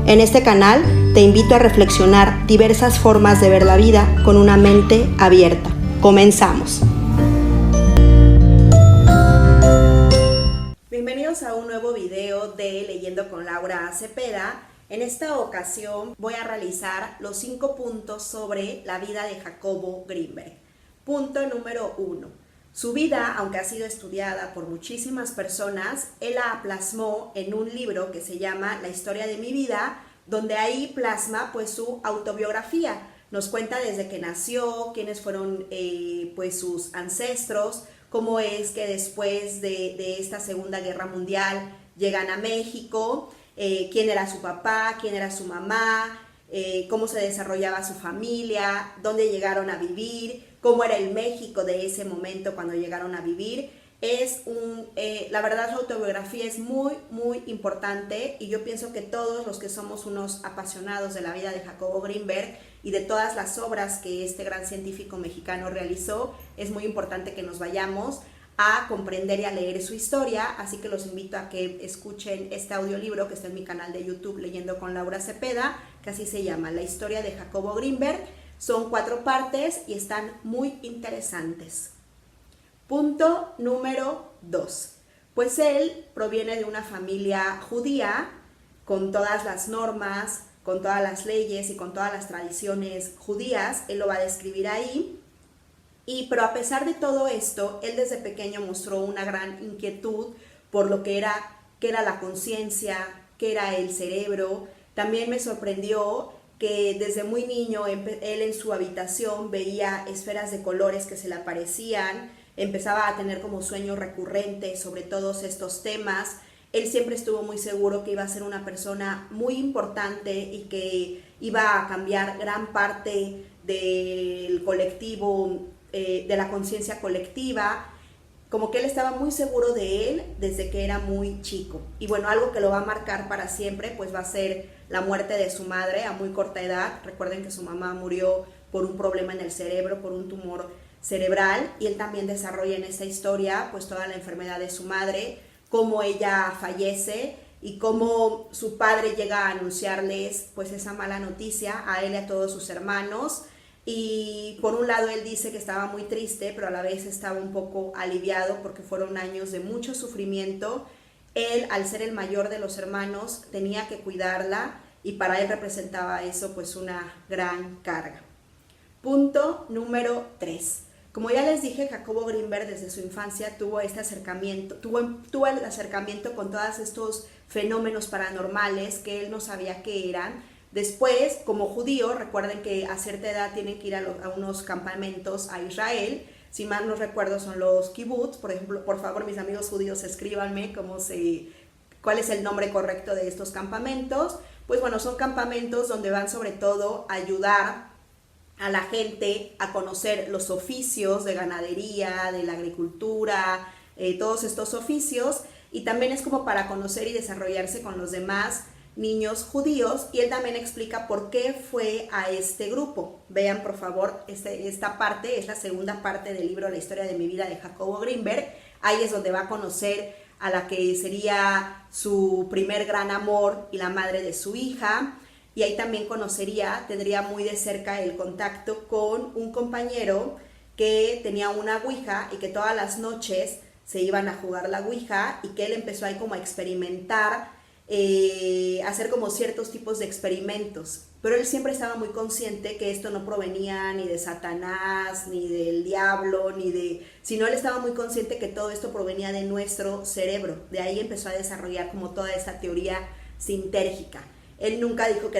En este canal te invito a reflexionar diversas formas de ver la vida con una mente abierta. Comenzamos. Bienvenidos a un nuevo video de Leyendo con Laura Cepeda. En esta ocasión voy a realizar los 5 puntos sobre la vida de Jacobo Grinberg. Punto número 1. Su vida, aunque ha sido estudiada por muchísimas personas, él la plasmó en un libro que se llama La historia de mi vida, donde ahí plasma pues su autobiografía. Nos cuenta desde que nació, quiénes fueron pues sus ancestros, cómo es que después de esta Segunda Guerra Mundial llegan a México, quién era su papá, quién era su mamá, cómo se desarrollaba su familia, dónde llegaron a vivir, cómo era el México de ese momento cuando llegaron a vivir. La verdad, su autobiografía es muy, muy importante y yo pienso que todos los que somos unos apasionados de la vida de Jacobo Grinberg y de todas las obras que este gran científico mexicano realizó, es muy importante que nos vayamos a comprender y a leer su historia, así que los invito a que escuchen este audiolibro que está en mi canal de YouTube Leyendo con Laura Cepeda, que así se llama, La historia de Jacobo Grinberg. Son 4 partes y están muy interesantes. Punto número 2. Pues él proviene de una familia judía, con todas las normas, con todas las leyes y con todas las tradiciones judías, él lo va a describir ahí. Pero a pesar de todo esto, él desde pequeño mostró una gran inquietud por lo que era la conciencia, qué era el cerebro. También me sorprendió que desde muy niño él en su habitación veía esferas de colores que se le aparecían, empezaba a tener como sueños recurrentes sobre todos estos temas. Él siempre estuvo muy seguro que iba a ser una persona muy importante y que iba a cambiar gran parte del colectivo, de la conciencia colectiva, como que él estaba muy seguro de él desde que era muy chico. Y bueno, algo que lo va a marcar para siempre pues va a ser la muerte de su madre a muy corta edad. Recuerden que su mamá murió por un problema en el cerebro, por un tumor cerebral, y él también desarrolla en esta historia pues toda la enfermedad de su madre, cómo ella fallece y cómo su padre llega a anunciarles pues esa mala noticia a él y a todos sus hermanos. Y por un lado él dice que estaba muy triste, pero a la vez estaba un poco aliviado porque fueron años de mucho sufrimiento. Él, al ser el mayor de los hermanos, tenía que cuidarla y para él representaba eso pues una gran carga. Punto número 3. Como ya les dije, Jacobo Grinberg desde su infancia tuvo el acercamiento con todos estos fenómenos paranormales que él no sabía qué eran. Después, como judío, recuerden que a cierta edad tienen que ir a unos campamentos a Israel. Si mal no recuerdo son los kibbutz. Por ejemplo, por favor, mis amigos judíos, escríbanme cuál es el nombre correcto de estos campamentos. Pues bueno, son campamentos donde van sobre todo a ayudar a la gente a conocer los oficios de ganadería, de la agricultura, todos estos oficios, y también es como para conocer y desarrollarse con los demás niños judíos. Y él también explica por qué fue a este grupo. Vean por favor, esta parte es la segunda parte del libro La historia de mi vida de Jacobo Grinberg. Ahí es donde va a conocer a la que sería su primer gran amor y la madre de su hija. Y ahí también tendría muy de cerca el contacto con un compañero que tenía una ouija y que todas las noches se iban a jugar la ouija, y que él empezó ahí como a experimentar, hacer como ciertos tipos de experimentos. Pero él siempre estaba muy consciente que esto no provenía ni de Satanás, ni del diablo, sino él estaba muy consciente que todo esto provenía de nuestro cerebro. De ahí empezó a desarrollar como toda esta teoría sintérgica. Él nunca dijo que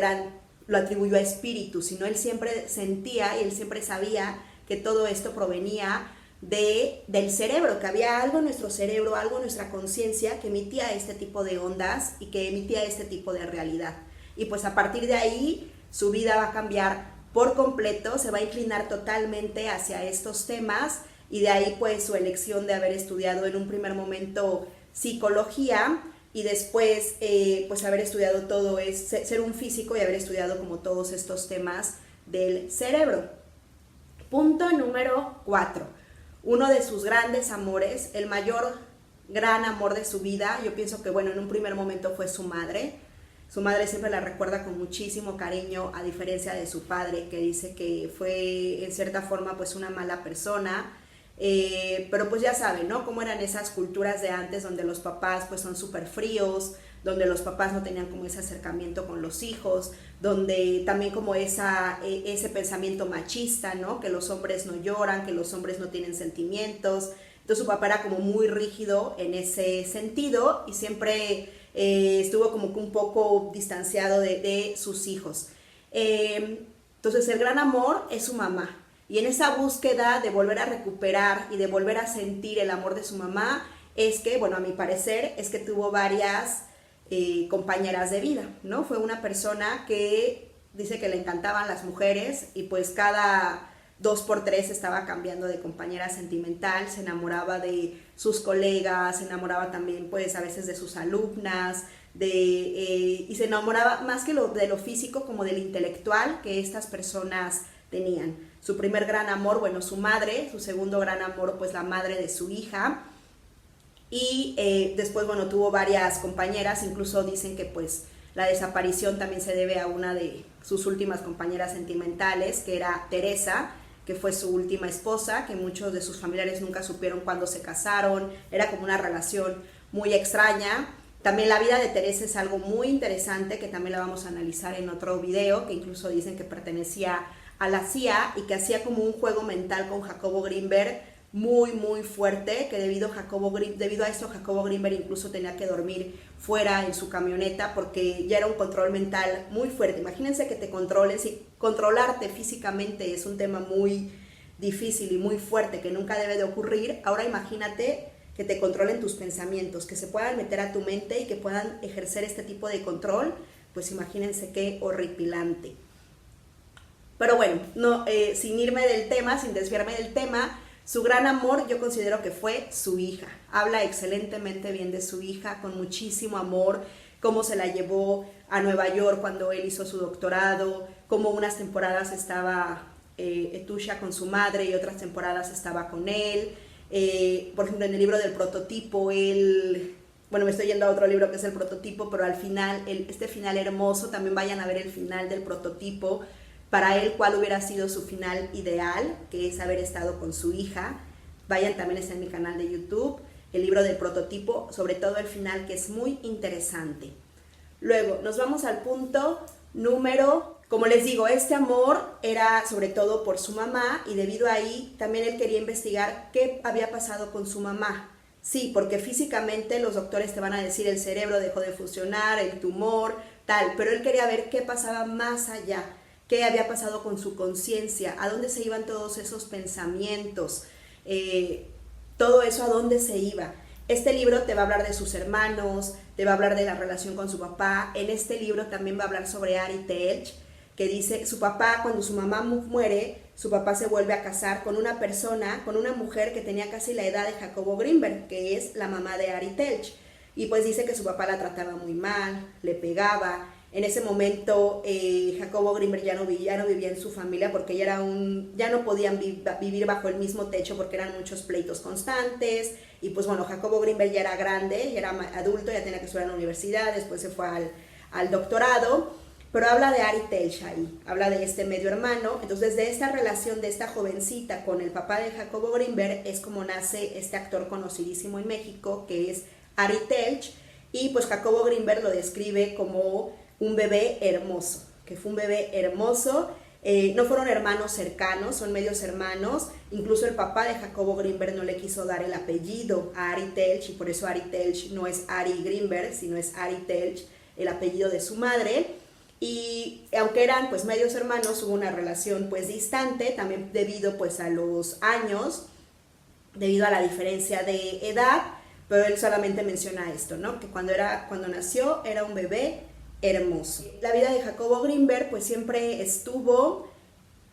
lo atribuyó a espíritus, sino él siempre sentía y él siempre sabía que todo esto provenía del cerebro, que había algo en nuestro cerebro, algo en nuestra conciencia que emitía este tipo de ondas y que emitía este tipo de realidad. Y pues a partir de ahí su vida va a cambiar por completo, se va a inclinar totalmente hacia estos temas, y de ahí pues su elección de haber estudiado en un primer momento psicología, y después pues haber estudiado ser un físico y haber estudiado como todos estos temas del cerebro. Punto número 4. Uno de sus grandes amores, el mayor gran amor de su vida, yo pienso que bueno, en un primer momento fue su madre. Su madre siempre la recuerda con muchísimo cariño, a diferencia de su padre, que dice que fue en cierta forma pues una mala persona. Pero pues ya saben, ¿no? Cómo eran esas culturas de antes donde los papás pues son súper fríos, donde los papás no tenían como ese acercamiento con los hijos, donde también como ese pensamiento machista, ¿no? Que los hombres no lloran, que los hombres no tienen sentimientos. Entonces su papá era como muy rígido en ese sentido y siempre estuvo como que un poco distanciado de sus hijos. Entonces el gran amor es su mamá. Y en esa búsqueda de volver a recuperar y de volver a sentir el amor de su mamá, es que, bueno, a mi parecer, es que tuvo varias compañeras de vida, ¿no? Fue una persona que dice que le encantaban las mujeres y pues cada 2 por 3 estaba cambiando de compañera sentimental, se enamoraba de sus colegas, se enamoraba también pues a veces de sus alumnas, y se enamoraba más que de lo físico como del intelectual que estas personas tenían. Su primer gran amor, bueno, su madre; su segundo gran amor, pues la madre de su hija. Y después, bueno, tuvo varias compañeras, incluso dicen que pues la desaparición también se debe a una de sus últimas compañeras sentimentales, que era Teresa, que fue su última esposa, que muchos de sus familiares nunca supieron cuándo se casaron, era como una relación muy extraña. También la vida de Teresa es algo muy interesante, que también la vamos a analizar en otro video, que incluso dicen que pertenecía a la CIA y que hacía como un juego mental con Jacobo Grinberg muy muy fuerte, que debido a esto Jacobo Grinberg incluso tenía que dormir fuera en su camioneta porque ya era un control mental muy fuerte. Imagínense que te controlen, si controlarte físicamente es un tema muy difícil y muy fuerte que nunca debe de ocurrir, ahora imagínate que te controlen tus pensamientos, que se puedan meter a tu mente y que puedan ejercer este tipo de control, pues imagínense qué horripilante. Pero bueno, no, sin irme del tema, sin desviarme del tema, su gran amor yo considero que fue su hija. Habla excelentemente bien de su hija, con muchísimo amor, cómo se la llevó a Nueva York cuando él hizo su doctorado, cómo unas temporadas estaba Etusha con su madre y otras temporadas estaba con él. Por ejemplo, en el libro del prototipo, bueno, me estoy yendo a otro libro que es el prototipo, pero al final, este final hermoso, también vayan a ver el final del prototipo. Para él, ¿cuál hubiera sido su final ideal? Que es haber estado con su hija. Vayan, también está en mi canal de YouTube, el libro del prototipo, sobre todo el final, que es muy interesante. Luego, nos vamos al punto número, como les digo, este amor era sobre todo por su mamá y debido a ahí también él quería investigar qué había pasado con su mamá. Sí, porque físicamente los doctores te van a decir el cerebro dejó de funcionar, el tumor, tal, pero él quería ver qué pasaba más allá. ¿Qué había pasado con su conciencia? ¿A dónde se iban todos esos pensamientos? Todo eso, ¿a dónde se iba? Este libro te va a hablar de sus hermanos, te va a hablar de la relación con su papá. En este libro también va a hablar sobre Ari Telch, que dice, su papá, cuando su mamá muere, su papá se vuelve a casar con una persona, con una mujer que tenía casi la edad de Jacobo Grinberg, que es la mamá de Ari Telch. Y pues dice que su papá la trataba muy mal, le pegaba. En ese momento Jacobo Grinberg ya no vivía en su familia porque ya no podían vivir bajo el mismo techo porque eran muchos pleitos constantes. Y pues bueno, Jacobo Grinberg ya era grande, ya era adulto, ya tenía que estudiar en la universidad, después se fue al doctorado. Pero habla de Ari Telch ahí, habla de este medio hermano. Entonces de esta relación de esta jovencita con el papá de Jacobo Grinberg es como nace este actor conocidísimo en México que es Ari Telch. Y pues Jacobo Grinberg lo describe como un bebé hermoso, que fue un bebé hermoso. No fueron hermanos cercanos, son medios hermanos. Incluso el papá de Jacobo Grinberg no le quiso dar el apellido a Ari Telch y por eso Ari Telch no es Ari Grinberg, sino es Ari Telch, el apellido de su madre. Y aunque eran pues medios hermanos, hubo una relación pues distante, también debido pues a los años, debido a la diferencia de edad, pero él solamente menciona esto, ¿no? Que cuando nació era un bebé hermoso. La vida de Jacobo Grinberg pues siempre estuvo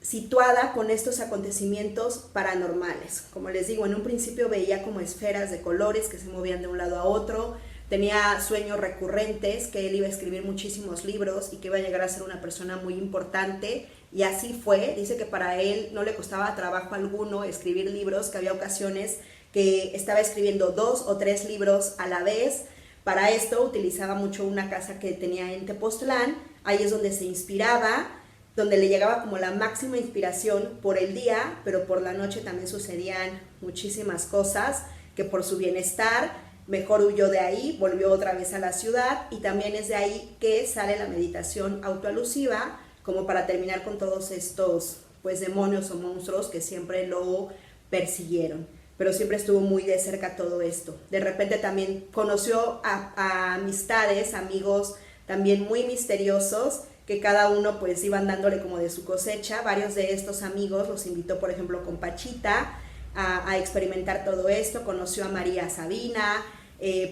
situada con estos acontecimientos paranormales. Como les digo, en un principio veía como esferas de colores que se movían de un lado a otro, tenía sueños recurrentes, que él iba a escribir muchísimos libros y que iba a llegar a ser una persona muy importante, y así fue. Dice que para él no le costaba trabajo alguno escribir libros, que había ocasiones que estaba escribiendo 2 o 3 libros a la vez, Para esto utilizaba mucho una casa que tenía en Tepoztlán, ahí es donde se inspiraba, donde le llegaba como la máxima inspiración por el día, pero por la noche también sucedían muchísimas cosas que por su bienestar mejor huyó de ahí, volvió otra vez a la ciudad, y también es de ahí que sale la meditación autoalusiva, como para terminar con todos estos pues demonios o monstruos que siempre lo persiguieron. Pero siempre estuvo muy de cerca todo esto. De repente también conoció a amistades, amigos también muy misteriosos, que cada uno pues iban dándole como de su cosecha. Varios de estos amigos los invitó, por ejemplo, con Pachita a experimentar todo esto. Conoció a María Sabina,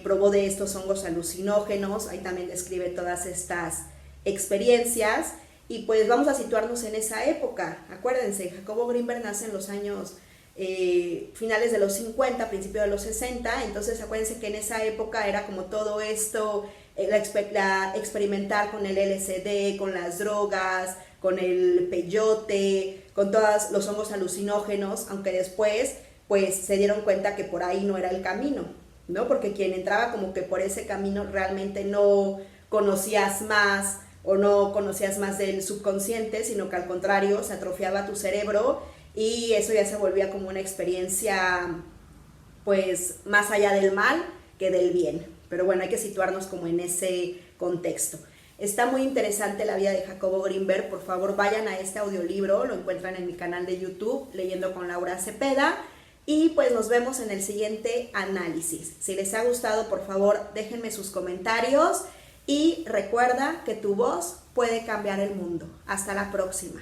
probó de estos hongos alucinógenos, ahí también describe todas estas experiencias. Y pues vamos a situarnos en esa época. Acuérdense, Jacobo Grinberg nace en los años finales de los 50, principios de los 60, entonces acuérdense que en esa época era como todo esto, experimentar con el LSD, con las drogas, con el peyote, con todos los hongos alucinógenos, aunque después pues se dieron cuenta que por ahí no era el camino, ¿no? Porque quien entraba como que por ese camino realmente no conocías más o no conocías más del subconsciente, sino que al contrario se atrofiaba tu cerebro y eso ya se volvía como una experiencia pues más allá del mal que del bien. Pero bueno, hay que situarnos como en ese contexto. Está muy interesante la vida de Jacobo Grinberg, por favor vayan a este audiolibro, lo encuentran en mi canal de YouTube, Leyendo con Laura Cepeda, y pues nos vemos en el siguiente análisis. Si les ha gustado, por favor déjenme sus comentarios y recuerda que tu voz puede cambiar el mundo. Hasta la próxima.